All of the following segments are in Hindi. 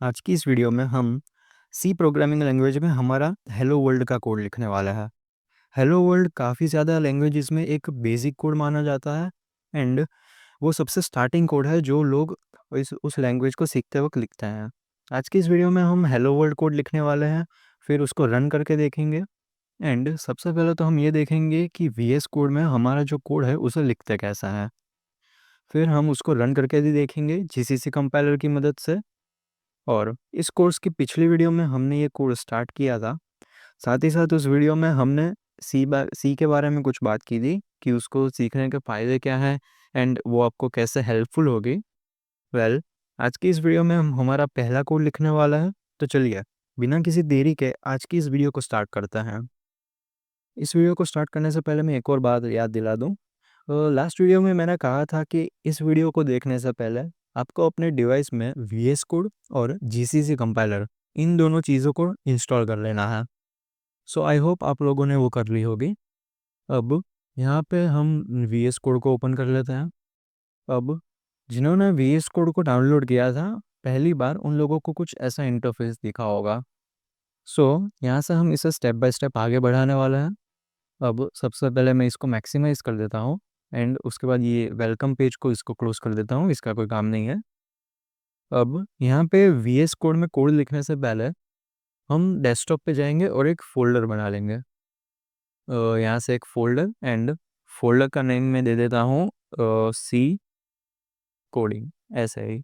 आज की इस वीडियो में हम सी प्रोग्रामिंग लैंग्वेज में हमारा हेलो वर्ल्ड का कोड लिखने वाला है। हेलो वर्ल्ड काफ़ी ज़्यादा लैंग्वेजेस में एक बेसिक कोड माना जाता है एंड वो सबसे स्टार्टिंग कोड है जो लोग इस उस लैंग्वेज को सीखते वक्त लिखते हैं। आज की इस वीडियो में हम हेलो वर्ल्ड कोड लिखने वाले हैं, फिर उसको रन करके देखेंगे एंड सबसे पहले तो हम ये देखेंगे कि वीएस कोड में हमारा जो कोड है उसे लिखते कैसा है। फिर हम उसको रन करके भी देखेंगे जीसीसी कंपाइलर की मदद से। और इस कोर्स की पिछली वीडियो में हमने ये कोर्स स्टार्ट किया था। साथ ही साथ उस वीडियो में हमने सी के बारे में कुछ बात की थी कि उसको सीखने के फ़ायदे क्या हैं एंड वो आपको कैसे हेल्पफुल होगी। वेल, आज की इस वीडियो में हम हमारा पहला कोड लिखने वाला है। तो चलिए, बिना किसी देरी के आज की इस वीडियो को स्टार्ट करते हैं। इस वीडियो को स्टार्ट करने से पहले मैं एक और बात याद दिला दूँ। लास्ट वीडियो में मैंने कहा था कि इस वीडियो को देखने से पहले आपको अपने डिवाइस में वीएस कोड और जीसीसी कंपाइलर इन दोनों चीज़ों को इंस्टॉल कर लेना है। सो आई होप आप लोगों ने वो कर ली होगी। अब यहाँ पे हम वीएस कोड को ओपन कर लेते हैं। अब जिन्होंने वीएस कोड को डाउनलोड किया था पहली बार उन लोगों को कुछ ऐसा इंटरफेस दिखा होगा। सो यहाँ से हम इसे स्टेप बाय स्टेप आगे बढ़ाने वाले हैं। अब सबसे पहले मैं इसको मैक्सिमाइज़ कर देता हूँ एंड उसके बाद ये वेलकम पेज को इसको क्लोज़ कर देता हूँ, इसका कोई काम नहीं है। अब यहाँ पे वीएस कोड में कोड लिखने से पहले हम डेस्कटॉप पे जाएँगे और एक फ़ोल्डर बना लेंगे। यहाँ से एक फ़ोल्डर एंड फ़ोल्डर का नेम मैं दे देता हूँ सी कोडिंग, ऐसे ही।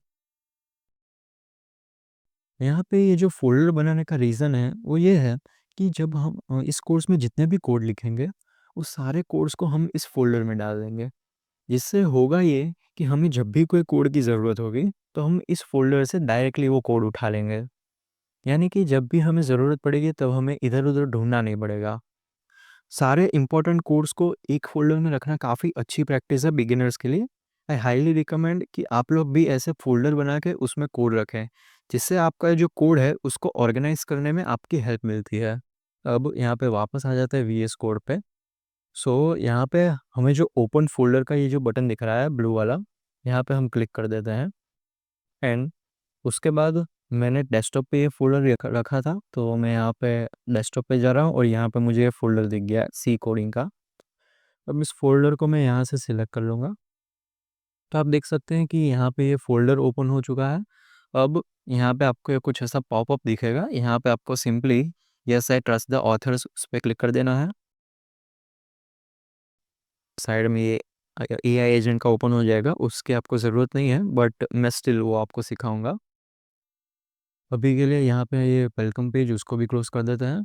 यहाँ पे ये जो फ़ोल्डर बनाने का रीज़न है वो ये है कि जब हम इस कोर्स में जितने भी कोड लिखेंगे, उस सारे कोड्स को हम इस फ़ोल्डर में डाल देंगे। जिससे होगा ये कि हमें जब भी कोई कोड की ज़रूरत होगी, तो हम इस फ़ोल्डर से डायरेक्टली वो कोड उठा लेंगे। यानी कि जब भी हमें ज़रूरत पड़ेगी तब हमें इधर-उधर ढूँढना नहीं पड़ेगा। सारे इम्पोर्टेंट कोड्स को एक फ़ोल्डर में रखना काफ़ी अच्छी प्रैक्टिस है बिगिनर्स के लिए। आई हाइली रिकमेंड कि आप लोग भी ऐसे फ़ोल्डर बना के उसमें कोड रखें, जिससे आपका जो कोड है उसको ऑर्गेनाइज़ करने में आपकी हेल्प मिलती है। अब यहाँ पे वापस आ जाते हैं वीएस कोड पे। सो यहाँ पे हमें जो ओपन फ़ोल्डर का ये जो बटन दिख रहा है ब्लू वाला, यहाँ पे हम क्लिक कर देते हैं एंड उसके बाद मैंने डेस्कटॉप पे ये फ़ोल्डर रखा था, तो मैं यहाँ पे डेस्कटॉप पे जा रहा हूँ और यहाँ पे मुझे ये फ़ोल्डर दिख गया सी कोडिंग का। अब इस फ़ोल्डर को मैं यहाँ से सिलेक्ट कर लूँगा। तो आप देख सकते हैं कि यहाँ पे ये फ़ोल्डर ओपन हो चुका है। अब यहाँ पे आपको ये कुछ ऐसा पॉपअप दिखेगा, यहाँ पे आपको simply yes I trust the author's उस पे क्लिक कर देना है। साइड में ये एआई एजेंट का ओपन हो जाएगा, उसकी आपको ज़रूरत नहीं है बट मैं स्टिल वो आपको सिखाऊँगा। अभी के लिए यहाँ पे ये वेलकम पेज उसको भी क्लोज़ कर देते हैं।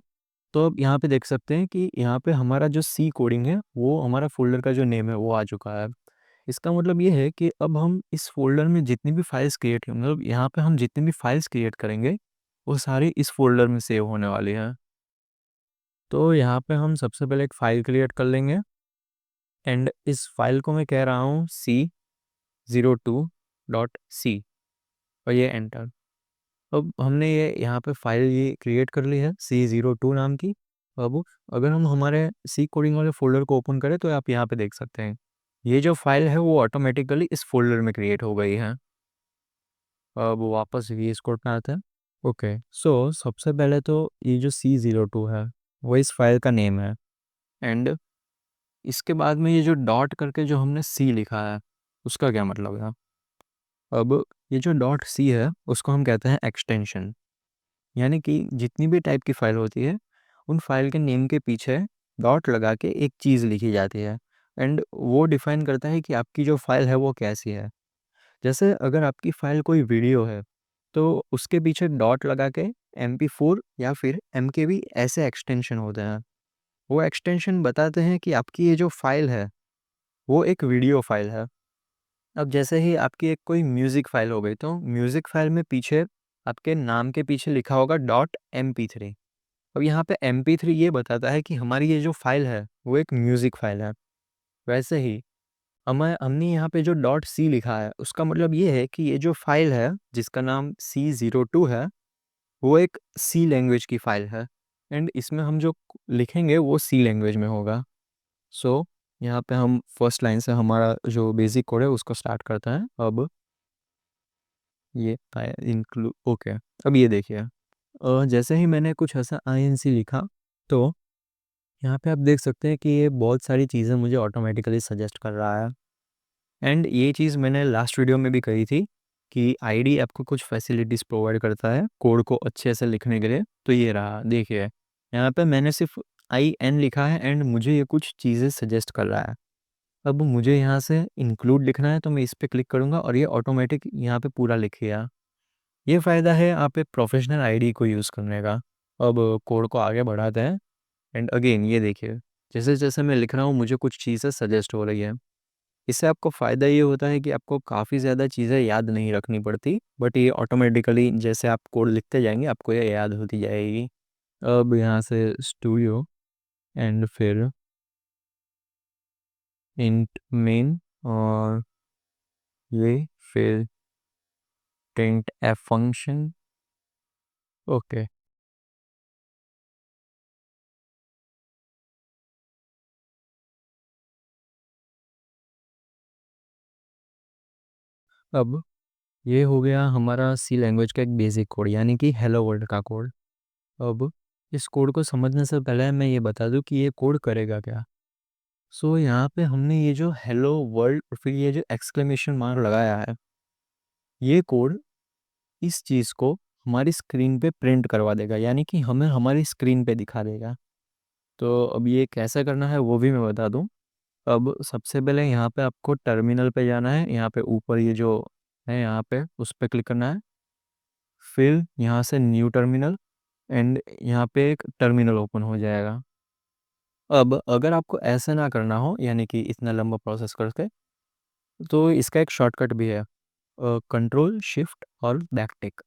तो अब यहाँ पे देख सकते हैं कि यहाँ पे हमारा जो सी कोडिंग है, वो हमारा फ़ोल्डर का जो नेम है वो आ चुका है। इसका मतलब ये है कि अब हम इस फ़ोल्डर में जितनी भी फाइल्स क्रिएट मतलब यहाँ पे हम जितनी भी फाइल्स क्रिएट करेंगे, वो सारी इस फ़ोल्डर में सेव होने वाली हैं। तो यहाँ पे हम सबसे पहले एक फ़ाइल क्रिएट कर लेंगे एंड इस फ़ाइल को मैं कह रहा हूँ C02.c और ये एंटर। अब हमने ये यहाँ पे फ़ाइल ये क्रिएट कर ली है C02 नाम की। अब अगर हम हमारे सी कोडिंग वाले फ़ोल्डर को ओपन करें तो आप यहाँ पे देख सकते हैं। ये जो फ़ाइल है वो ऑटोमेटिकली इस फ़ोल्डर में क्रिएट हो गई है। अब वापस वीएस कोड पे आते हैं। ओके, सो सबसे पहले तो ये जो C02 है, वो इस फ़ाइल का नेम है एंड इसके बाद में ये जो डॉट करके जो हमने सी लिखा है, उसका क्या मतलब है? अब ये जो डॉट सी है, उसको हम कहते हैं एक्सटेंशन। यानी कि जितनी भी टाइप की फ़ाइल होती है, उन फ़ाइल के नेम के पीछे डॉट लगा के एक चीज़ लिखी जाती है एंड वो डिफ़ाइन करता है कि आपकी जो फ़ाइल है वो कैसी है। जैसे अगर आपकी फ़ाइल कोई वीडियो है, तो उसके पीछे डॉट लगा के MP4 या फिर MKV ऐसे एक्सटेंशन होते हैं। वो एक्सटेंशन बताते हैं कि आपकी ये जो फ़ाइल है, वो एक वीडियो फ़ाइल है। अब जैसे ही आपकी एक कोई म्यूज़िक फ़ाइल हो गई, तो म्यूज़िक फ़ाइल में पीछे आपके नाम के पीछे लिखा होगा डॉट MP3। अब यहाँ पे MP3 ये बताता है कि हमारी ये जो फ़ाइल है, वो एक म्यूज़िक फ़ाइल है। वैसे ही हमने यहाँ पे जो डॉट सी लिखा है, उसका मतलब ये है कि ये जो फ़ाइल है, जिसका नाम C02 है, वो एक सी लैंग्वेज की फ़ाइल है एंड इसमें हम जो लिखेंगे वो सी लैंग्वेज में होगा। सो यहाँ पे हम फर्स्ट लाइन से हमारा जो बेसिक कोड है उसको स्टार्ट करते हैं। अब ये इंक्लूड ओके। अब ये देखिए, जैसे ही मैंने कुछ ऐसा INC लिखा, तो यहाँ पे आप देख सकते हैं कि ये बहुत सारी चीज़ें मुझे ऑटोमेटिकली सजेस्ट कर रहा है। एंड ये चीज़ मैंने लास्ट वीडियो में भी कही थी कि आईडी आपको कुछ फैसिलिटीज़ प्रोवाइड करता है कोड को अच्छे से लिखने के लिए। तो ये रहा, देखिए यहाँ पे मैंने सिर्फ IN लिखा है एंड मुझे ये कुछ चीज़ें सजेस्ट कर रहा है। अब मुझे यहाँ से इंक्लूड लिखना है, तो मैं इस पे क्लिक करूँगा और ये ऑटोमेटिक यहाँ पे पूरा लिख गया। ये फ़ायदा है आप एक प्रोफेशनल आईडी को यूज़ करने का। अब कोड को आगे बढ़ाते हैं एंड अगेन ये देखिए, जैसे-जैसे मैं लिख रहा हूँ मुझे कुछ चीज़ें सजेस्ट हो रही है। इससे आपको फ़ायदा ये होता है कि आपको काफ़ी ज़्यादा चीज़ें याद नहीं रखनी पड़ती, बट ये ऑटोमेटिकली जैसे आप कोड लिखते जाएँगे आपको ये याद होती जाएगी। अब यहाँ से स्टूडियो एंड फिर इंट मेन और ये फिर प्रिंट एफ फंक्शन। ओके। अब ये हो गया हमारा सी लैंग्वेज का एक बेसिक कोड, यानी कि हेलो वर्ल्ड का कोड। अब इस कोड को समझने से पहले मैं ये बता दूं कि ये कोड करेगा क्या। सो यहाँ पे हमने ये जो हेलो वर्ल्ड और फिर ये जो एक्सक्लेमेशन मार्क लगाया है, ये कोड इस चीज़ को हमारी स्क्रीन पे प्रिंट करवा देगा, यानी कि हमें हमारी स्क्रीन पे दिखा देगा। तो अब ये कैसे करना है वो भी मैं बता दूं। अब सबसे पहले यहाँ पे आपको टर्मिनल पे जाना है, यहाँ पे ऊपर ये जो है यहाँ पे उस पर क्लिक करना है। फिर यहाँ से न्यू टर्मिनल एंड यहाँ पे एक टर्मिनल ओपन हो जाएगा। अब अगर आपको ऐसे ना करना हो, यानी कि इतना लंबा प्रोसेस करके, तो इसका एक शॉर्टकट भी है, कंट्रोल शिफ्ट और बैक टिक।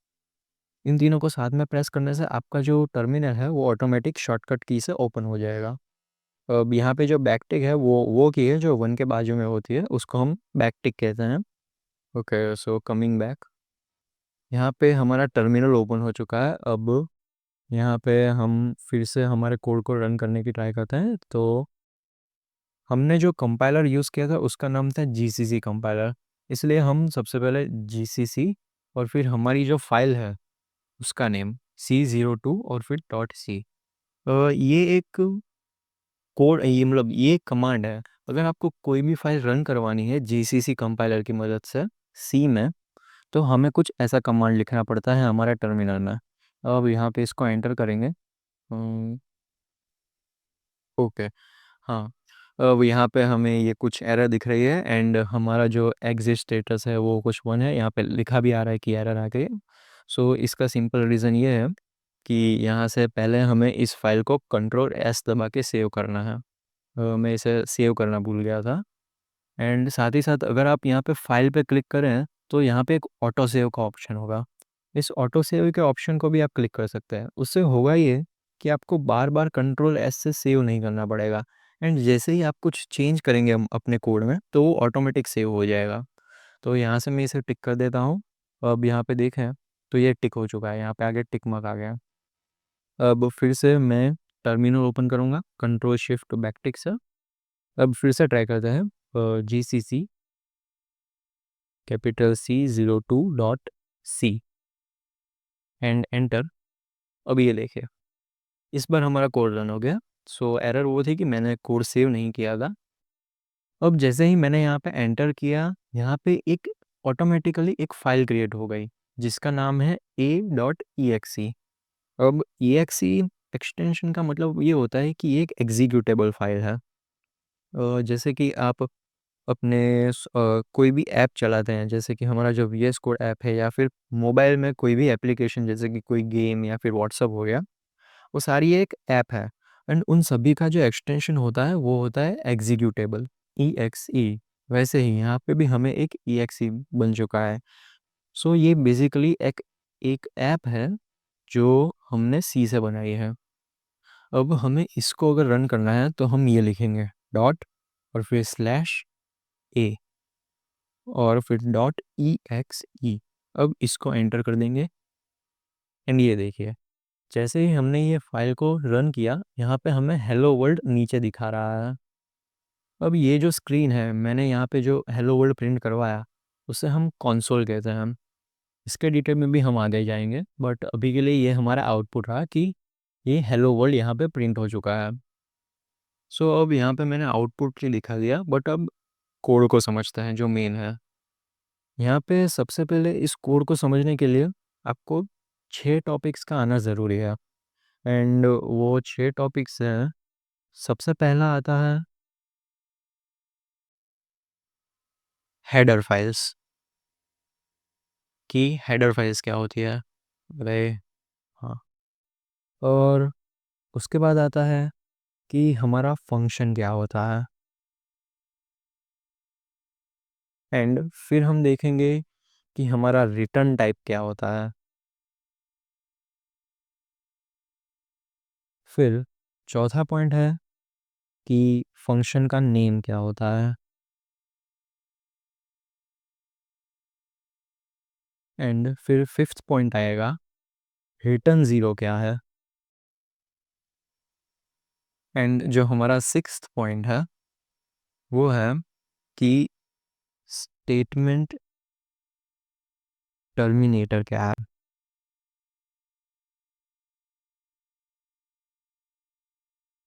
इन तीनों को साथ में प्रेस करने से आपका जो टर्मिनल है वो ऑटोमेटिक शॉर्टकट की से ओपन हो जाएगा। अब यहाँ पे जो बैक टिक है वो की है जो वन के बाजू में होती है, उसको हम बैक टिक कहते हैं। ओके, सो कमिंग बैक, यहाँ पे हमारा टर्मिनल ओपन हो चुका है। अब यहाँ पे हम फिर से हमारे कोड को रन करने की ट्राई करते हैं। तो हमने जो कंपाइलर यूज़ किया था उसका नाम था GCC कंपाइलर, इसलिए हम सबसे पहले GCC और फिर हमारी जो फाइल है उसका नेम C02 और फिर .c। ये एक कोड, ये मतलब ये कमांड है। अगर आपको कोई भी फाइल रन करवानी है GCC कंपाइलर की मदद से सी में, तो हमें कुछ ऐसा कमांड लिखना पड़ता है हमारे टर्मिनल में। अब यहाँ पे इसको एंटर करेंगे। ओके, हाँ। अब यहाँ पे हमें ये कुछ एरर दिख रही है एंड हमारा जो एग्जिट स्टेटस है वो कुछ 1 है, यहाँ पे लिखा भी आ रहा है कि एरर आ गई है। सो इसका सिंपल रीज़न ये है कि यहाँ से पहले हमें इस फाइल को Ctrl+S दबा के सेव करना है। मैं इसे सेव करना भूल गया था। एंड साथ ही साथ अगर आप यहाँ पे फाइल पे क्लिक करें तो यहाँ पे एक ऑटो सेव का ऑप्शन होगा। इस ऑटो सेव के ऑप्शन को भी आप क्लिक कर सकते हैं। उससे होगा ये कि आपको बार बार Ctrl+S से सेव नहीं करना पड़ेगा एंड जैसे ही आप कुछ चेंज करेंगे हम अपने कोड में तो वो ऑटोमेटिक सेव हो जाएगा। तो यहाँ से मैं इसे टिक कर देता हूँ। अब यहाँ पे देखें तो ये टिक हो चुका है, यहाँ पे आगे टिक मार्क आ गया। अब फिर से मैं टर्मिनल ओपन करूँगा कंट्रोल शिफ्ट बैक टिक से। अब फिर से ट्राई करते हैं GCC capital C02.c and enter. अब ये देखिए, इस बार हमारा कोड रन हो गया। सो एरर वो थी कि मैंने कोड सेव नहीं किया था। अब जैसे ही मैंने यहाँ पे एंटर किया, यहाँ पे एक ऑटोमेटिकली एक फ़ाइल क्रिएट हो गई जिसका नाम है a.exe। अब exe एक्सटेंशन का मतलब ये होता है कि ये एक एग्जीक्यूटेबल फाइल है। जैसे कि आप अपने कोई भी ऐप चलाते हैं, जैसे कि हमारा जो VS कोड ऐप है या फिर मोबाइल में कोई भी एप्लीकेशन जैसे कि कोई गेम या फिर व्हाट्सअप हो गया, वो सारी एक ऐप है एंड उन सभी का जो एक्सटेंशन होता है वो होता है एग्जीक्यूटेबल, EXE। वैसे ही यहाँ पे भी हमें एक EXE बन चुका है। सो ये बेसिकली एक एक ऐप है जो हमने सी से बनाई है। अब हमें इसको अगर रन करना है तो हम ये लिखेंगे डॉट और फिर /a और फिर .exe। अब इसको एंटर कर देंगे एंड ये देखिए, जैसे ही हमने ये फाइल को रन किया यहाँ पे हमें हेलो वर्ल्ड नीचे दिखा रहा है। अब ये जो स्क्रीन है मैंने यहाँ पे जो हेलो वर्ल्ड प्रिंट करवाया उसे हम कंसोल कहते हैं। इसके डिटेल में भी हम आगे जाएंगे, बट अभी के लिए ये हमारा आउटपुट रहा कि ये हेलो वर्ल्ड यहाँ पे प्रिंट हो चुका है। सो अब यहाँ पे मैंने आउटपुट के लिखा दिया, बट अब कोड को समझते हैं जो मेन है। यहाँ पे सबसे पहले इस कोड को समझने के लिए आपको 6 टॉपिक्स का आना ज़रूरी है, एंड वो 6 टॉपिक्स हैं। सबसे पहला आता है हेडर फाइल्स, कि हेडर फाइल्स क्या होती है। अरे हाँ। और उसके बाद आता है कि हमारा फंक्शन क्या होता है, एंड फिर हम देखेंगे कि हमारा रिटर्न टाइप क्या होता है। फिर चौथा पॉइंट है कि फंक्शन का नेम क्या होता है, एंड फिर फिफ्थ पॉइंट आएगा रिटर्न ज़ीरो क्या है, एंड जो हमारा सिक्स्थ पॉइंट है वो है कि स्टेटमेंट टर्मिनेटर क्या है।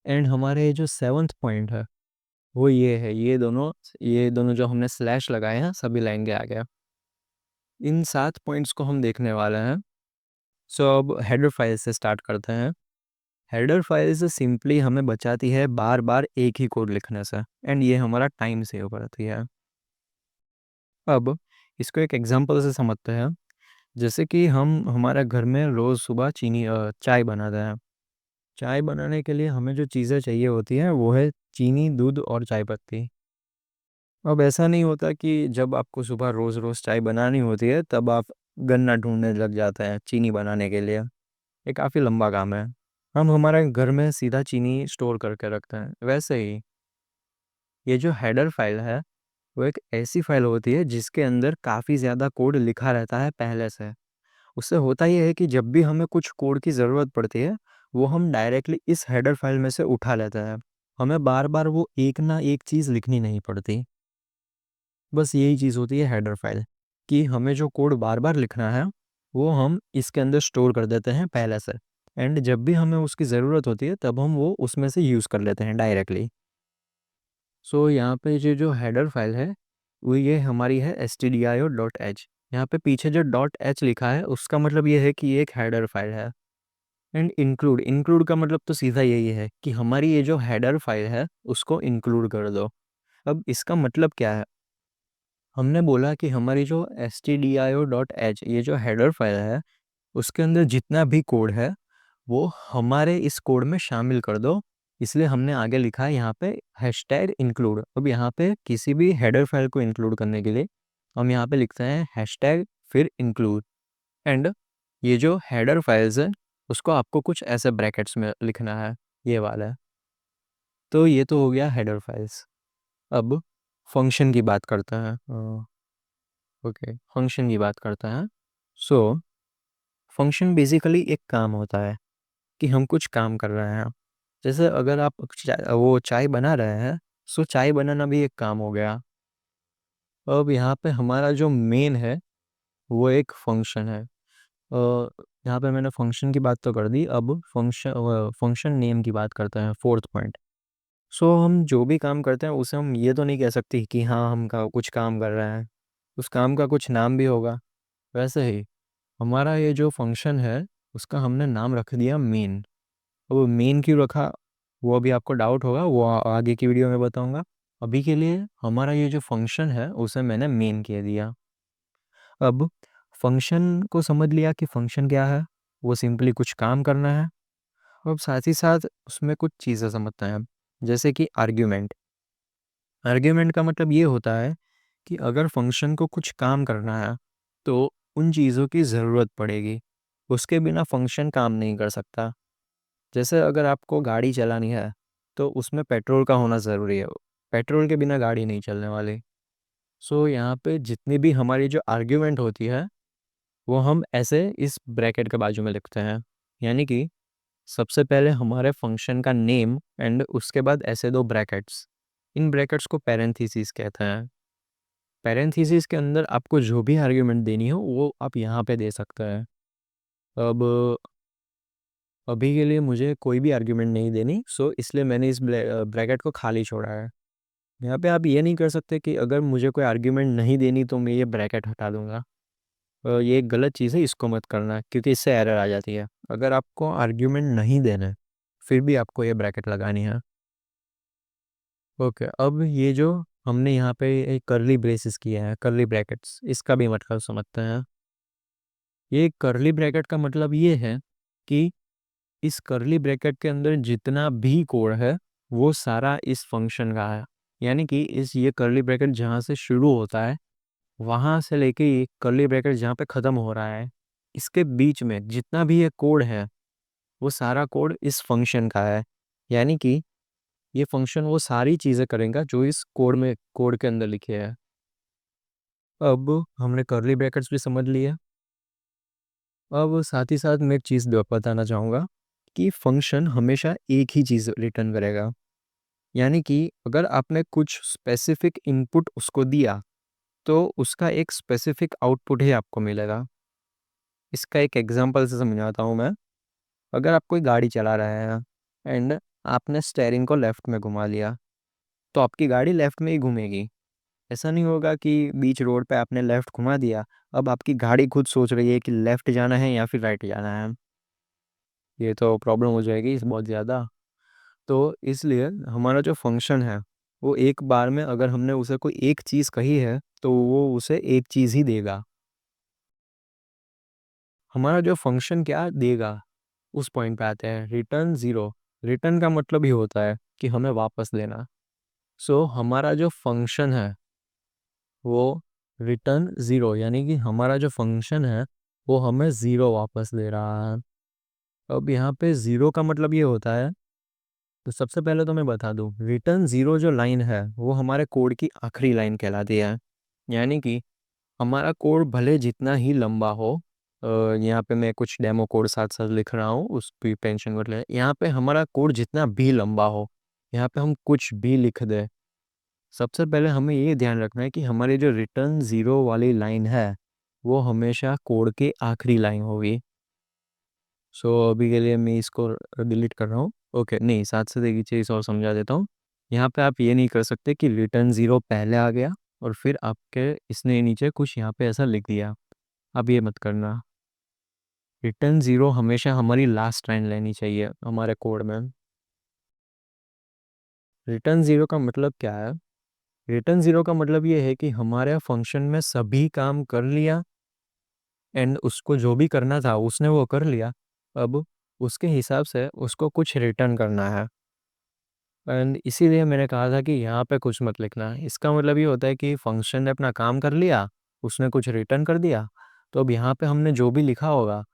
एंड हमारे जो सेवन्थ पॉइंट है वो ये है, ये दोनों जो हमने स्लैश लगाए हैं सभी लाइन के आगे। इन 7 पॉइंट्स को हम देखने वाले हैं। सो अब हेडर फाइल से स्टार्ट करते हैं। हेडर फाइल से सिंपली हमें बचाती है बार बार एक ही कोड लिखने से, एंड ये हमारा टाइम सेव करती है। अब इसको एक एग्जांपल से समझते हैं। जैसे कि हम हमारे घर में रोज़ सुबह चाय बनाते हैं। चाय बनाने के लिए हमें जो चीज़ें चाहिए होती हैं वो है चीनी, दूध और चाय पत्ती। अब ऐसा नहीं होता कि जब आपको सुबह रोज़ रोज़ चाय बनानी होती है तब आप गन्ना ढूंढने लग जाते हैं चीनी बनाने के लिए। ये काफ़ी लंबा काम है। हम हमारे घर में सीधा चीनी स्टोर करके रखते हैं। वैसे ही ये जो हेडर फाइल है वो एक ऐसी फाइल होती है जिसके अंदर काफ़ी ज़्यादा कोड लिखा रहता है पहले से। उससे होता ये है कि जब भी हमें कुछ कोड की ज़रूरत पड़ती है वो हम डायरेक्टली इस हेडर फाइल में से उठा लेते हैं। हमें बार बार वो एक ना एक चीज़ लिखनी नहीं पड़ती। बस यही चीज़ होती है हेडर फाइल, कि हमें जो कोड बार बार लिखना है वो हम इसके अंदर स्टोर कर देते हैं पहले से, एंड जब भी हमें उसकी ज़रूरत होती है तब हम वो उसमें से यूज़ कर लेते हैं डायरेक्टली। सो यहाँ पे ये जो हेडर फाइल है वो ये हमारी है stdio.h। यहाँ पे पीछे जो .h लिखा है उसका मतलब ये है कि ये एक हेडर फाइल है। एंड इंक्लूड इंक्लूड का मतलब तो सीधा यही है कि हमारी ये जो हेडर फाइल है उसको इंक्लूड कर दो। अब इसका मतलब क्या है, हमने बोला कि हमारी जो stdio.h ये जो हेडर फाइल है उसके अंदर जितना भी कोड है वो हमारे इस कोड में शामिल कर दो। इसलिए हमने आगे लिखा है यहाँ पे हैशटैग इंक्लूड। अब यहाँ पे किसी भी हेडर फाइल को इंक्लूड करने के लिए हम यहाँ पे लिखते हैं हैशटैग फिर इंक्लूड, एंड ये जो हेडर फाइल्स है उसको आपको कुछ ऐसे ब्रैकेट्स में लिखना है, ये वाला है। तो ये तो हो गया हेडर फाइल्स। अब फंक्शन की बात करते हैं। ओके, फंक्शन की बात करते हैं। सो फंक्शन बेसिकली एक काम होता है कि हम कुछ काम कर रहे हैं। जैसे अगर आप वो चाय बना रहे हैं, सो चाय बनाना भी एक काम हो गया। अब यहाँ पे हमारा जो मेन है वो एक फंक्शन है। यहाँ पे मैंने फंक्शन की बात तो कर दी, अब फंक्शन नेम की बात करते हैं, फोर्थ पॉइंट। सो हम जो भी काम करते हैं उसे हम ये तो नहीं कह सकते कि हाँ कुछ काम कर रहे हैं, उस काम का कुछ नाम भी होगा। वैसे ही हमारा ये जो फंक्शन है उसका हमने नाम रख दिया मेन। वो मेन क्यों रखा वो अभी आपको डाउट होगा, वो आगे की वीडियो में बताऊंगा। अभी के लिए हमारा ये जो फंक्शन है उसे मैंने मेन कह दिया। अब फंक्शन को समझ लिया कि फंक्शन क्या है, वो सिंपली कुछ काम करना है। अब साथ ही साथ उसमें कुछ चीज़ें समझते हैं, जैसे कि आर्ग्यूमेंट। आर्ग्यूमेंट का मतलब ये होता है कि अगर फंक्शन को कुछ काम करना है तो उन चीज़ों की ज़रूरत पड़ेगी, उसके बिना फंक्शन काम नहीं कर सकता। जैसे अगर आपको गाड़ी चलानी है तो उसमें पेट्रोल का होना ज़रूरी है, पेट्रोल के बिना गाड़ी नहीं चलने वाली। सो यहाँ पे जितनी भी हमारी जो आर्ग्यूमेंट होती है वो हम ऐसे इस ब्रैकेट के बाजू में लिखते हैं। यानी कि सबसे पहले हमारे फंक्शन का नेम एंड उसके बाद ऐसे दो ब्रैकेट्स, इन ब्रैकेट्स को पैरेंथेसिस कहते हैं। पैरेंथेसिस के अंदर आपको जो भी आर्ग्यूमेंट देनी हो वो आप यहाँ पे दे सकते हैं। अब अभी के लिए मुझे कोई भी आर्ग्यूमेंट नहीं देनी, सो इसलिए मैंने इस ब्रैकेट को खाली छोड़ा है। यहाँ पे आप ये नहीं कर सकते कि अगर मुझे कोई आर्ग्यूमेंट नहीं देनी तो मैं ये ब्रैकेट हटा दूंगा। ये एक गलत चीज़ है, इसको मत करना क्योंकि इससे एरर आ जाती है। अगर आपको आर्ग्यूमेंट नहीं देना है फिर भी आपको ये ब्रैकेट लगानी है। ओके, अब ये जो हमने यहाँ पे एक करली ब्रेसेस किया है, करली ब्रैकेट्स, इसका भी मतलब समझते हैं। ये करली ब्रैकेट का मतलब ये है कि इस करली ब्रैकेट के अंदर जितना भी कोड है वो सारा इस फंक्शन का है। यानी कि इस ये करली ब्रैकेट जहाँ से शुरू होता है वहाँ से लेके ये करली ब्रैकेट जहाँ पे ख़त्म हो रहा है, इसके बीच में जितना भी ये कोड है वो सारा कोड इस फंक्शन का है। यानी कि ये फंक्शन वो सारी चीज़ें करेगा जो इस कोड के अंदर लिखे हैं। अब हमने करली ब्रैकेट्स भी समझ लिए। अब साथ ही साथ मैं एक चीज़ बताना चाहूँगा कि फंक्शन हमेशा एक ही चीज़ रिटर्न करेगा। यानी कि अगर आपने कुछ स्पेसिफिक इनपुट उसको दिया तो उसका एक स्पेसिफिक आउटपुट ही आपको मिलेगा। इसका एक एग्जांपल से समझाता हूँ मैं। अगर आप कोई गाड़ी चला रहे हैं एंड आपने स्टेयरिंग को लेफ़्ट में घुमा लिया तो आपकी गाड़ी लेफ़्ट में ही घूमेगी। ऐसा नहीं होगा कि बीच रोड पे आपने लेफ़्ट घुमा दिया, अब आपकी गाड़ी खुद सोच रही है कि लेफ़्ट जाना है या फिर राइट जाना है। ये तो प्रॉब्लम हो जाएगी इस बहुत ज़्यादा। तो इसलिए हमारा जो फंक्शन है वो एक बार में अगर हमने उसे कोई एक चीज़ कही है तो वो उसे एक चीज़ ही देगा। हमारा जो फंक्शन क्या देगा उस पॉइंट पे आते हैं, रिटर्न ज़ीरो। रिटर्न का मतलब ही होता है कि हमें वापस देना। सो हमारा जो फंक्शन है वो रिटर्न ज़ीरो, यानी कि हमारा जो फंक्शन है वो हमें ज़ीरो वापस दे रहा है। अब यहाँ पे ज़ीरो का मतलब ये होता है, तो सबसे पहले तो मैं बता दूं, रिटर्न ज़ीरो जो लाइन है वो हमारे कोड की आखिरी लाइन कहलाती है। यानी कि हमारा कोड भले जितना ही लंबा हो, यहाँ पे मैं कुछ डेमो कोड साथ साथ लिख रहा हूँ, उस पर टेंशन मत ले। यहाँ पे हमारा कोड जितना भी लंबा हो, यहाँ पे हम कुछ भी लिख दें, सबसे पहले हमें ये ध्यान रखना है कि हमारी जो रिटर्न ज़ीरो वाली लाइन है वो हमेशा कोड के आखिरी लाइन होगी। सो अभी के लिए मैं इसको डिलीट कर रहा हूँ। ओके, नहीं, साथ साथ एक चीज़ और समझा देता हूँ। यहाँ पे आप ये नहीं कर सकते कि रिटर्न ज़ीरो पहले आ गया और फिर आपके इसने नीचे कुछ यहाँ पे ऐसा लिख दिया। अब ये मत करना। रिटर्न ज़ीरो हमेशा हमारी लास्ट लाइन लेनी चाहिए हमारे कोड में। रिटर्न ज़ीरो का मतलब क्या है? रिटर्न ज़ीरो का मतलब ये है कि हमारे फंक्शन में सभी काम कर लिया एंड उसको जो भी करना था उसने वो कर लिया। अब उसके हिसाब से उसको कुछ रिटर्न करना है। एंड इसीलिए मैंने कहा था कि यहाँ पे कुछ मत लिखना। इसका मतलब ये होता है कि फंक्शन ने अपना काम कर लिया, उसने कुछ रिटर्न कर दिया, तो अब यहाँ पे हमने जो भी लिखा होगा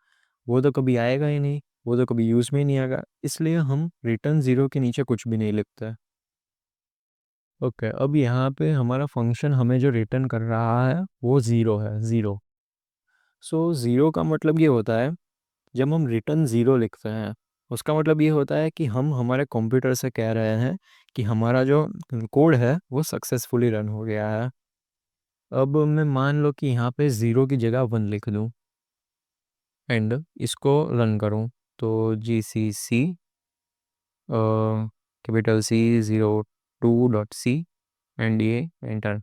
वो तो कभी आएगा ही नहीं, वो तो कभी यूज़ में ही नहीं आएगा। इसलिए हम रिटर्न ज़ीरो के नीचे कुछ भी नहीं लिखते। ओके, अब यहाँ पे हमारा फंक्शन हमें जो रिटर्न कर रहा है वो ज़ीरो है, ज़ीरो। सो ज़ीरो का मतलब ये होता है, जब हम रिटर्न ज़ीरो लिखते हैं उसका मतलब ये होता है कि हम हमारे कंप्यूटर से कह रहे हैं कि हमारा जो कोड है वो सक्सेसफुली रन हो गया है। अब मैं मान लो कि यहाँ पे ज़ीरो की जगह वन लिख दूँ एंड इसको रन करूँ, तो GCC कैपिटल C02.C एंड ये एंटर।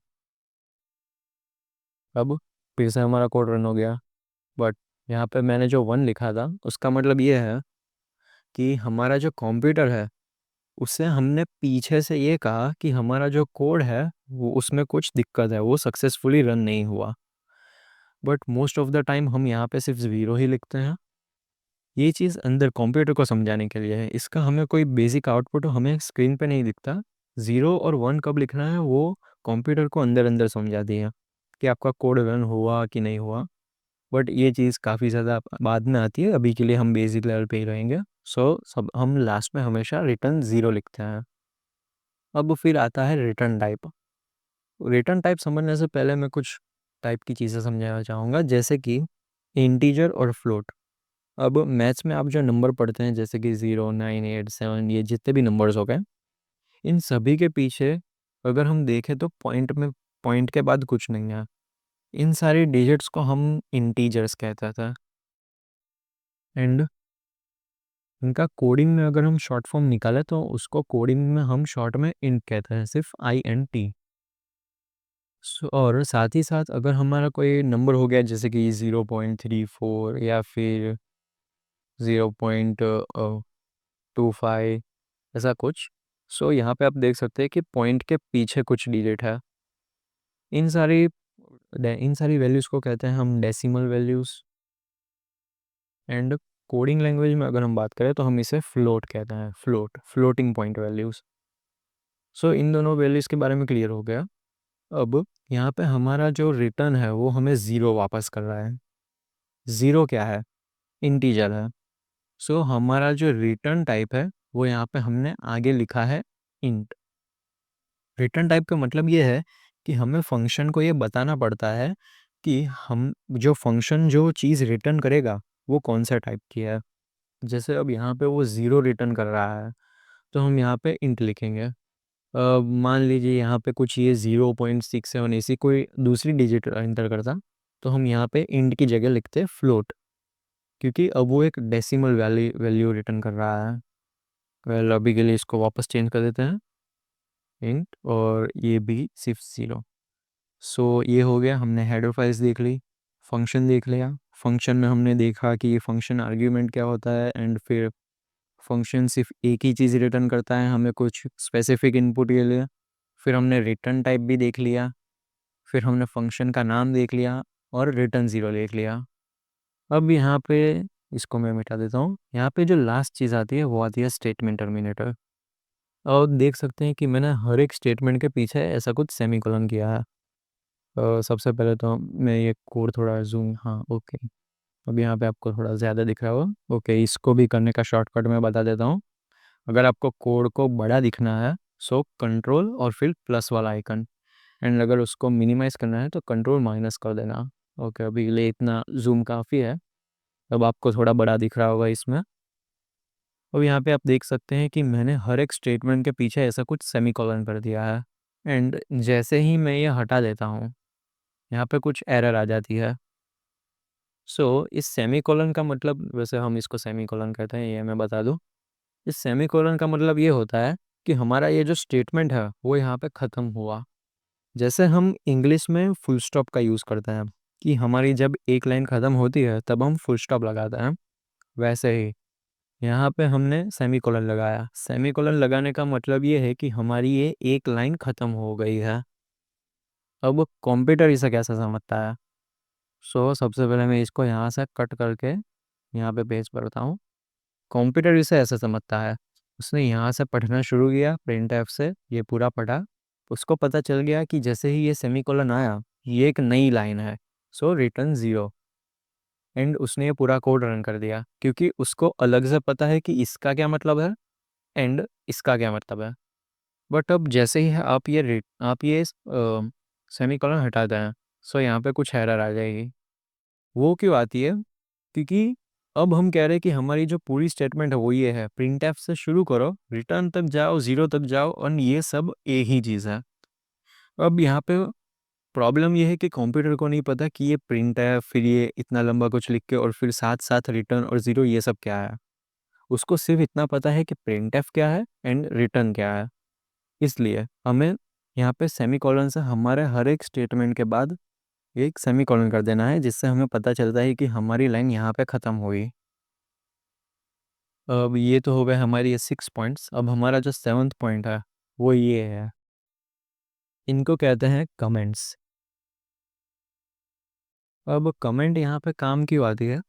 अब फिर से हमारा कोड रन हो गया, बट यहाँ पे मैंने जो वन लिखा था उसका मतलब ये है कि हमारा जो कंप्यूटर है उससे हमने पीछे से ये कहा कि हमारा जो कोड है वो उसमें कुछ दिक्कत है, वो सक्सेसफुली रन नहीं हुआ। But most of the time हम यहाँ पे सिर्फ ज़ीरो ही लिखते हैं। ये चीज़ अंदर कंप्यूटर को समझाने के लिए है, इसका हमें कोई बेसिक आउटपुट हमें स्क्रीन पे नहीं दिखता। ज़ीरो और वन कब लिखना है वो कंप्यूटर को अंदर अंदर समझा दिया कि आपका कोड रन हुआ कि नहीं हुआ। बट ये चीज़ काफ़ी ज़्यादा बाद में आती है, अभी के लिए हम बेसिक लेवल पे ही रहेंगे। सो सब हम लास्ट में हमेशा रिटर्न ज़ीरो लिखते हैं। अब फिर आता है रिटर्न टाइप। रिटर्न टाइप समझने से पहले मैं कुछ टाइप की चीज़ें समझाना चाहूँगा, जैसे कि इंटीजर और फ्लोट। अब मैथ्स में आप जो नंबर पढ़ते हैं जैसे कि 0, 9, 8, 7, ये जितने भी नंबर्स हो गए, इन सभी के पीछे अगर हम देखें तो पॉइंट में पॉइंट के बाद कुछ नहीं है। इन सारी डिजिट्स को हम इंटीजर्स कहता था। एंड इनका कोडिंग में अगर हम शॉर्ट फॉर्म निकालें तो उसको कोडिंग में हम शॉर्ट में इंट कहते हैं, सिर्फ INT। और साथ ही साथ अगर हमारा कोई नंबर हो गया जैसे कि 0.34 या फिर 0.25 ऐसा कुछ, सो यहाँ पे आप देख सकते हैं कि पॉइंट के पीछे कुछ डिजिट है। इन सारी इन सारी वैल्यूज़ को कहते हैं हम decimal values. And coding language में अगर हम बात करें तो हम इसे फ्लोट कहते हैं, फ्लोटिंग पॉइंट वैल्यूज़। सो इन दोनों वैल्यूज़ के बारे में क्लियर हो गया। अब यहाँ पे हमारा जो रिटर्न है वो हमें ज़ीरो वापस कर रहा है। ज़ीरो क्या है? इंटीजर है। सो हमारा जो रिटर्न टाइप है वो यहाँ पे हमने आगे लिखा है इंट। रिटर्न टाइप का मतलब ये है कि हमें फंक्शन को ये बताना पड़ता है कि हम जो फंक्शन जो चीज़ रिटर्न करेगा वो कौन सा टाइप की है। जैसे अब यहाँ पे वो ज़ीरो रिटर्न कर रहा है तो हम यहाँ पे इंट लिखेंगे। मान लीजिए यहाँ पे कुछ ये 0.67 ऐसी कोई दूसरी डिजिट इंटर करता तो हम यहाँ पे इंट की जगह लिखते फ्लोट, क्योंकि अब वो एक डेसिमल वैल्यू रिटर्न कर रहा है। वेल अभी के लिए इसको वापस चेंज कर देते हैं इंट, और ये भी सिर्फ ज़ीरो। सो ये हो गया, हमने हेडर फाइल्स देख ली, फंक्शन देख लिया। फंक्शन में हमने देखा कि ये फंक्शन आर्ग्यूमेंट क्या होता है, एंड फिर फंक्शन सिर्फ एक ही चीज़ रिटर्न करता है, हमें कुछ स्पेसिफिक इनपुट के लिए। फिर हमने रिटर्न टाइप भी देख लिया, फिर हमने फंक्शन का नाम देख लिया और रिटर्न ज़ीरो देख लिया। अब यहाँ पे इसको मैं मिटा देता हूँ। यहाँ पे जो लास्ट चीज़ आती है वो आती है स्टेटमेंट टर्मिनेटर। और देख सकते हैं कि मैंने हर एक स्टेटमेंट के पीछे ऐसा कुछ सेमीकोलन किया है। सबसे पहले तो मैं ये कोड थोड़ा जूम, हाँ ओके, अब यहाँ पे आपको थोड़ा ज़्यादा दिख रहा होगा। ओके, इसको भी करने का शॉर्टकट मैं बता देता हूँ। अगर आपको कोड को बड़ा दिखना है सो कंट्रोल और फिर प्लस वाला आइकन, एंड अगर उसको मिनिमाइज़ करना है तो कंट्रोल माइनस कर देना। ओके, अभी के लिए इतना जूम काफ़ी है। अब आपको थोड़ा बड़ा दिख रहा होगा इसमें। अब यहाँ पे आप देख सकते हैं कि मैंने हर एक स्टेटमेंट के पीछे ऐसा कुछ सेमीकोलन कर दिया है। एंड जैसे ही मैं ये हटा देता हूँ यहाँ पे कुछ एरर आ जाती है। सो इस सेमीकोलन का मतलब, वैसे हम इसको सेमीकोलन कहते हैं ये मैं बता दूँ। इस सेमीकोलन का मतलब ये होता है कि हमारा ये जो स्टेटमेंट है वो यहाँ पे ख़त्म हुआ। जैसे हम इंग्लिश में फुल स्टॉप का यूज़ करते हैं कि हमारी जब एक लाइन ख़त्म होती है तब हम फुल स्टॉप लगाते हैं, वैसे ही यहाँ पे हमने सेमीकोलन लगाया। सेमीकोलन लगाने का मतलब ये है कि हमारी ये एक लाइन ख़त्म हो गई है। अब कंप्यूटर इसे कैसे समझता है? सो सबसे पहले मैं इसको यहाँ से कट करके यहाँ पे पेस्ट करता हूँ। कंप्यूटर इसे ऐसे समझता है, उसने यहाँ से पढ़ना शुरू किया, प्रिंट एफ से ये पूरा पढ़ा, उसको पता चल गया कि जैसे ही ये सेमीकोलन आया ये एक नई लाइन है, सो रिटर्न ज़ीरो। एंड उसने ये पूरा कोड रन कर दिया क्योंकि उसको अलग से पता है कि इसका क्या मतलब है एंड इसका क्या मतलब है। बट अब जैसे ही आप ये सेमीकोलन हटाते हैं सो यहाँ पे कुछ एरर आ जाएगी। वो क्यों आती है? क्योंकि अब हम कह रहे हैं कि हमारी जो पूरी स्टेटमेंट है वो ये है, प्रिंटफ से शुरू करो, रिटर्न तक जाओ, ज़ीरो तक जाओ, और ये सब एक ही चीज़ है। अब यहाँ पे प्रॉब्लम ये है कि कंप्यूटर को नहीं पता कि ये प्रिंट है, फिर ये इतना लंबा कुछ लिख के और फिर साथ साथ रिटर्न और ज़ीरो ये सब क्या है। उसको सिर्फ इतना पता है कि प्रिंटफ क्या है एंड रिटर्न क्या है। इसलिए हमें यहाँ पे सेमीकोलन से हमारे हर एक स्टेटमेंट के बाद एक सेमीकोलन कर देना है, जिससे हमें पता चलता है कि हमारी लाइन यहाँ पे ख़त्म हुई। अब ये तो हो गए हमारी ये 6 पॉइंट्स। अब हमारा जो 7th पॉइंट है वो ये है, इनको कहते हैं कमेंट्स। अब कमेंट यहाँ पे काम क्यों आती है?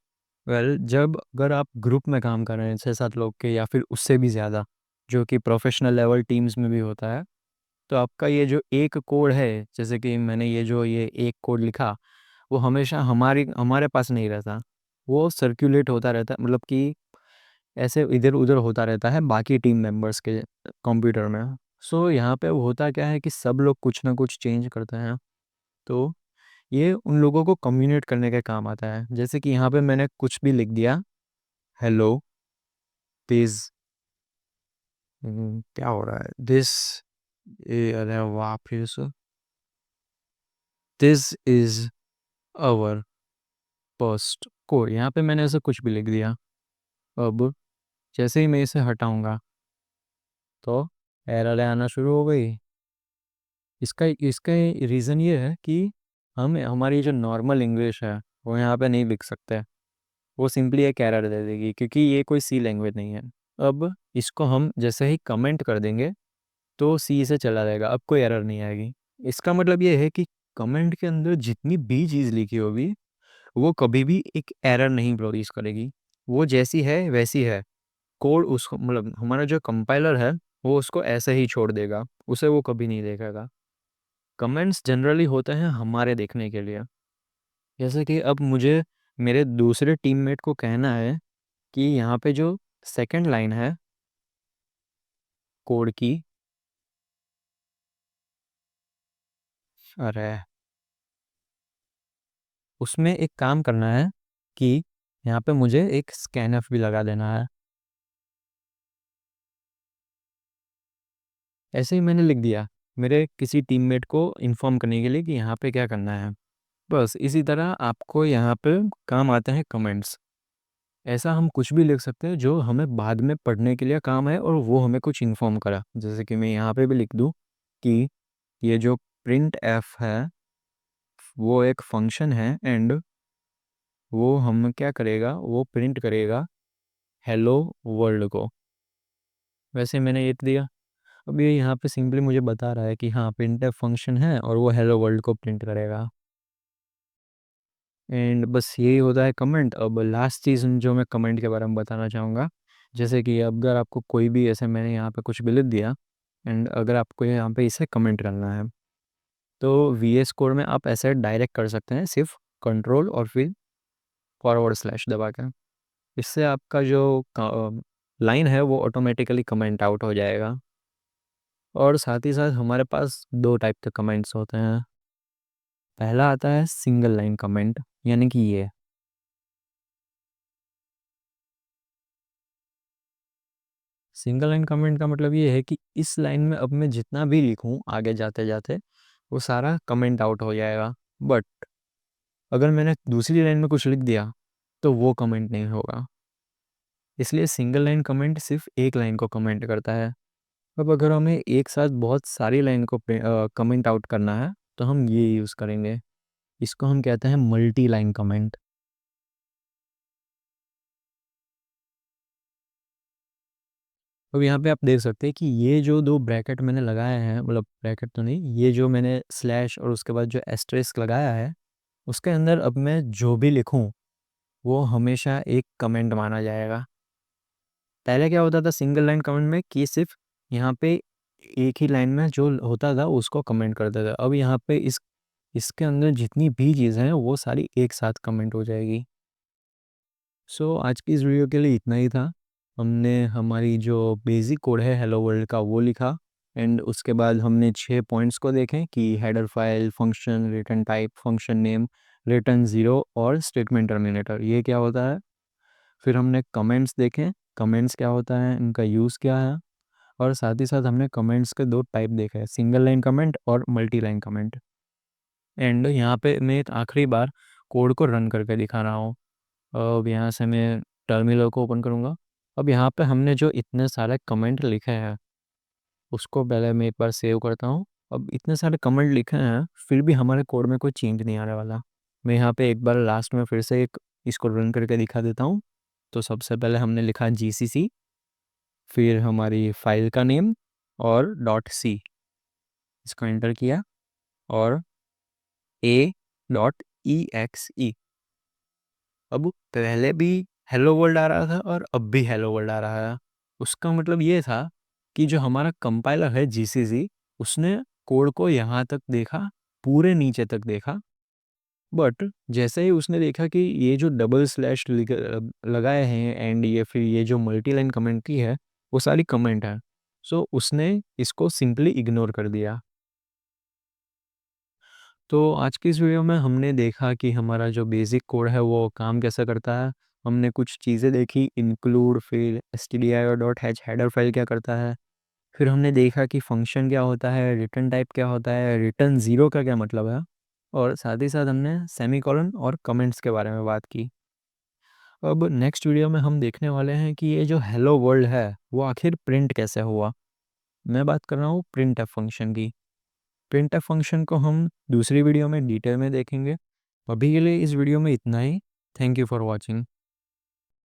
वेल जब अगर आप ग्रुप में काम कर रहे हैं 6-7 लोग के या फिर उससे भी ज़्यादा, जो कि प्रोफेशनल लेवल टीम्स में भी होता है, तो आपका ये जो एक कोड है, जैसे कि मैंने ये एक कोड लिखा, वो हमेशा हमारे पास नहीं रहता, वो सर्कुलेट होता रहता है, मतलब कि ऐसे इधर उधर होता रहता है बाकी टीम मेंबर्स के कंप्यूटर में। सो यहाँ पे होता क्या है कि सब लोग कुछ ना कुछ चेंज करते हैं, तो ये उन लोगों को कम्युनिकेट करने के काम आता है। जैसे कि यहाँ पे मैंने कुछ भी लिख दिया, हेलो दिस, क्या हो रहा है, दिस, अरे वाह, फिर से this is our first code. यहाँ पे मैंने ऐसा कुछ भी लिख दिया। अब जैसे ही मैं इसे हटाऊंगा तो एरर आना शुरू हो गई। इसका इसका रीज़न ये है कि हम हमारी जो नॉर्मल इंग्लिश है वो यहाँ पे नहीं लिख सकते। वो सिंपली एक एरर दे देगी क्योंकि ये कोई सी लैंग्वेज नहीं है। अब इसको हम जैसे ही कमेंट कर देंगे तो सी से चला जाएगा, अब कोई एरर नहीं आएगी। इसका मतलब ये है कि कमेंट के अंदर जितनी भी चीज़ लिखी होगी वो कभी भी एक एरर नहीं प्रोड्यूस करेगी। वो जैसी है वैसी है। कोड उसको मतलब हमारा जो कंपाइलर है वो उसको ऐसे ही छोड़ देगा, उसे वो कभी नहीं देखेगा। कमेंट्स जनरली होते हैं हमारे देखने के लिए। जैसे कि अब मुझे मेरे दूसरे टीममेट को कहना है कि यहाँ पे जो सेकंड लाइन है कोड की, अरे उसमें एक काम करना है कि यहाँ पे मुझे एक स्कैनफ भी लगा देना है। ऐसे ही मैंने लिख दिया मेरे किसी टीममेट को इन्फॉर्म करने के लिए कि यहाँ पे क्या करना है। बस इसी तरह आपको यहाँ पे काम आते हैं कमेंट्स। ऐसा हम कुछ भी लिख सकते हैं जो हमें बाद में पढ़ने के लिए काम है और वो हमें कुछ इन्फॉर्म करा। जैसे कि मैं यहाँ पे भी लिख दूँ कि ये जो प्रिंट एफ है वो एक फंक्शन है एंड वो हम क्या करेगा, वो प्रिंट करेगा हेलो वर्ल्ड को। वैसे मैंने ये दिया। अब ये यहाँ पे सिंपली मुझे बता रहा है कि हाँ प्रिंट एफ फंक्शन है और वो हेलो वर्ल्ड को प्रिंट करेगा। एंड बस यही होता है कमेंट। अब लास्ट चीज़ जो मैं कमेंट के बारे में बताना चाहूँगा, जैसे कि अगर आपको कोई भी ऐसे मैंने यहाँ पे कुछ भी लिख दिया एंड अगर आपको यहाँ पे इसे कमेंट करना है तो वी एस कोड में आप ऐसे डायरेक्ट कर सकते हैं सिर्फ कंट्रोल और फिर फॉरवर्ड स्लैश दबा के। इससे आपका जो लाइन है वो ऑटोमेटिकली कमेंट आउट हो जाएगा। और साथ ही साथ हमारे पास दो टाइप के कमेंट्स होते हैं। पहला आता है सिंगल लाइन कमेंट, यानी कि ये सिंगल लाइन कमेंट का मतलब ये है कि इस लाइन में अब मैं जितना भी लिखूं आगे जाते जाते वो सारा कमेंट आउट हो जाएगा। बट अगर मैंने दूसरी लाइन में कुछ लिख दिया तो वो कमेंट नहीं होगा। इसलिए सिंगल लाइन कमेंट सिर्फ एक लाइन को कमेंट करता है। अब अगर हमें एक साथ बहुत सारी लाइन को कमेंट आउट करना है तो हम ये यूज़ करेंगे। इसको हम कहते हैं मल्टी लाइन कमेंट। अब यहाँ पे आप देख सकते हैं कि ये जो दो ब्रैकेट मैंने लगाए हैं, मतलब ब्रैकेट तो नहीं, ये जो मैंने स्लैश और उसके बाद जो एस्टेरिस्क लगाया है उसके अंदर अब मैं जो भी लिखूं वो हमेशा एक कमेंट माना जाएगा। पहले क्या होता था सिंगल लाइन कमेंट में कि सिर्फ यहाँ पे एक ही लाइन में जो होता था उसको कमेंट करते थे। अब यहाँ पे इसके अंदर जितनी भी चीज़ें हैं वो सारी एक साथ कमेंट हो जाएगी। सो आज की इस वीडियो के लिए इतना ही था। हमने हमारी जो बेसिक कोड है हेलो वर्ल्ड का वो लिखा एंड उसके बाद हमने 6 पॉइंट्स को देखें कि header file, function, return type, function name, return zero और स्टेटमेंट टर्मिनेटर ये क्या होता है। फिर हमने कमेंट्स देखें, कमेंट्स क्या होता है, इनका यूज़ क्या है। और साथ ही साथ हमने कमेंट्स के दो टाइप देखे, सिंगल लाइन कमेंट और मल्टी लाइन कमेंट। एंड यहाँ पे मैं एक आखिरी बार कोड को रन करके दिखा रहा हूँ। अब यहाँ से मैं टर्मिनल को ओपन करूँगा। अब यहाँ पे हमने जो इतने सारे कमेंट लिखे हैं उसको पहले मैं एक बार सेव करता हूँ। अब इतने सारे कमेंट लिखे हैं फिर भी हमारे कोड में कोई चेंज नहीं आने वाला। मैं यहाँ पे एक बार लास्ट में फिर से एक इसको रन करके दिखा देता हूँ। तो सबसे पहले हमने लिखा जीसीसी, फिर हमारी फाइल का नेम और डॉट सी, इसको एंटर किया और ए डॉट ई एक्स ई। अब पहले भी हेलो वर्ल्ड आ रहा था और अब भी हेलो वर्ल्ड आ रहा है। उसका मतलब ये था कि जो हमारा कंपाइलर है जीसीसी उसने कोड को यहाँ तक देखा, पूरे नीचे तक देखा। बट जैसे ही उसने देखा कि ये जो डबल स्लैश लगाए हैं एंड ये फिर ये जो मल्टी लाइन कमेंट की है वो सारी कमेंट है, सो उसने इसको सिंपली इग्नोर कर दिया। तो आज की इस वीडियो में हमने देखा कि हमारा जो बेसिक कोड है वो काम कैसे करता है। हमने कुछ चीज़ें देखी, इंक्लूड, फिर stdio और डॉट हैच हेडर फाइल क्या करता है। फिर हमने देखा कि फंक्शन क्या होता है, रिटर्न टाइप क्या होता है, रिटर्न ज़ीरो का क्या मतलब है। और साथ ही साथ हमने सेमीकोलन और कमेंट्स के बारे में बात की। अब नेक्स्ट वीडियो में हम देखने वाले हैं कि ये जो हेलो वर्ल्ड है वो आखिर प्रिंट कैसे हुआ। मैं बात कर रहा हूँ प्रिंट एफ फंक्शन की। प्रिंट एफ फंक्शन को हम दूसरी वीडियो में डिटेल में देखेंगे। अभी के लिए इस वीडियो में इतना ही। Thank you for watching.